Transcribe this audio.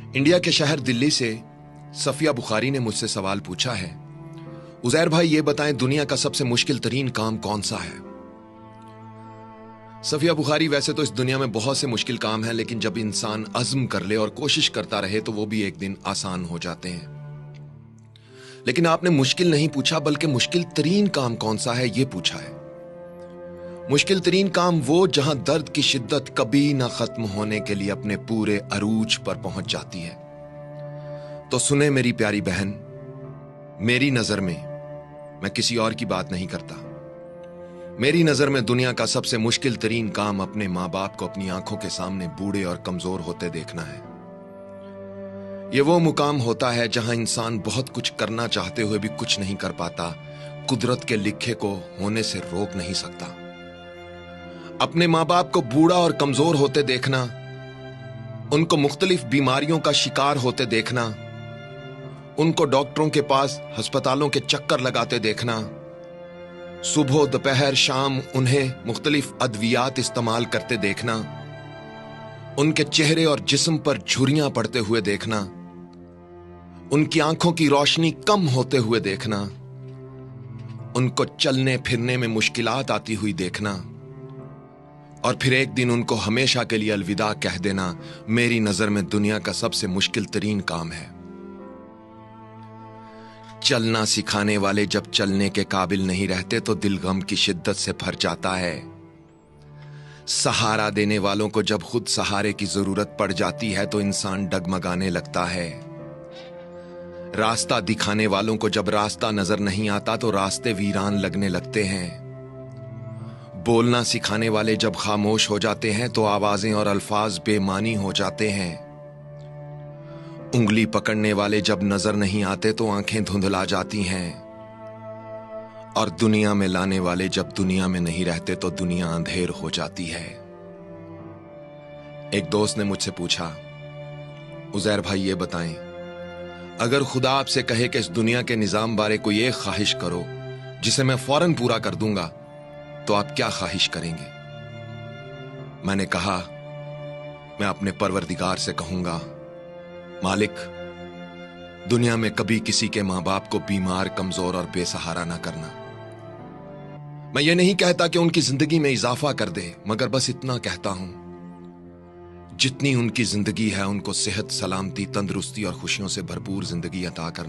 India के शहर दिल्ली से सफिया बुखारी ने मुझसे सवाल पूछा है, उजैर भाई ये बताएं दुनिया का सबसे मुश्किल तरीन काम कौन सा है। सफिया बुखारी, वैसे तो इस दुनिया में बहुत से मुश्किल काम हैं, लेकिन जब इंसान अज़्म कर ले और कोशिश करता रहे तो वो भी एक दिन आसान हो जाते हैं। लेकिन आपने मुश्किल नहीं पूछा, बल्कि मुश्किल तरीन काम कौन सा है ये पूछा है। मुश्किल तरीन काम वो जहां दर्द की शिद्दत कभी ना खत्म होने के लिए अपने पूरे अरूज पर पहुंच जाती है। तो सुने मेरी प्यारी बहन, मेरी नजर में, मैं किसी और की बात नहीं करता, मेरी नजर में दुनिया का सबसे मुश्किल तरीन काम अपने मां बाप को अपनी आंखों के सामने बूढ़े और कमजोर होते देखना है। यह वो मुकाम होता है जहां इंसान बहुत कुछ करना चाहते हुए भी कुछ नहीं कर पाता, कुदरत के लिखे को होने से रोक नहीं सकता। अपने मां बाप को बूढ़ा और कमजोर होते देखना, उनको मुख्तलिफ बीमारियों का शिकार होते देखना, उनको डॉक्टरों के पास अस्पतालों के चक्कर लगाते देखना, सुबह दोपहर शाम उन्हें मुख्तलिफ अद्वियात इस्तेमाल करते देखना, उनके चेहरे और जिस्म पर झुर्रियां पड़ते हुए देखना, उनकी आंखों की रोशनी कम होते हुए देखना, उनको चलने फिरने में मुश्किलात आती हुई देखना, और फिर एक दिन उनको हमेशा के लिए अलविदा कह देना, मेरी नजर में दुनिया का सबसे मुश्किल तरीन काम है। चलना सिखाने वाले जब चलने के काबिल नहीं रहते तो दिल गम की शिद्दत से भर जाता है। सहारा देने वालों को जब खुद सहारे की जरूरत पड़ जाती है तो इंसान डगमगाने लगता है। रास्ता दिखाने वालों को जब रास्ता नजर नहीं आता तो रास्ते वीरान लगने लगते हैं। बोलना सिखाने वाले जब खामोश हो जाते हैं तो आवाजें और अल्फाज बेमानी हो जाते हैं। उंगली पकड़ने वाले जब नजर नहीं आते तो आंखें धुंधला जाती हैं। और दुनिया में लाने वाले जब दुनिया में नहीं रहते तो दुनिया अंधेर हो जाती है। एक दोस्त ने मुझसे पूछा, उजैर भाई ये बताएं, अगर खुदा आपसे कहे कि इस दुनिया के निजाम बारे कोई एक ख्वाहिश करो जिसे मैं फौरन पूरा कर दूंगा, तो आप क्या ख्वाहिश करेंगे? मैंने कहा, मैं अपने परवरदिगार से कहूंगा, मालिक, दुनिया में कभी किसी के मां बाप को बीमार, कमजोर और बेसहारा ना करना। मैं ये नहीं कहता कि उनकी जिंदगी में इजाफा कर दे, मगर बस इतना कहता हूं, जितनी उनकी जिंदगी है उनको सेहत, सलामती, तंदुरुस्ती और खुशियों से भरपूर जिंदगी अता करना।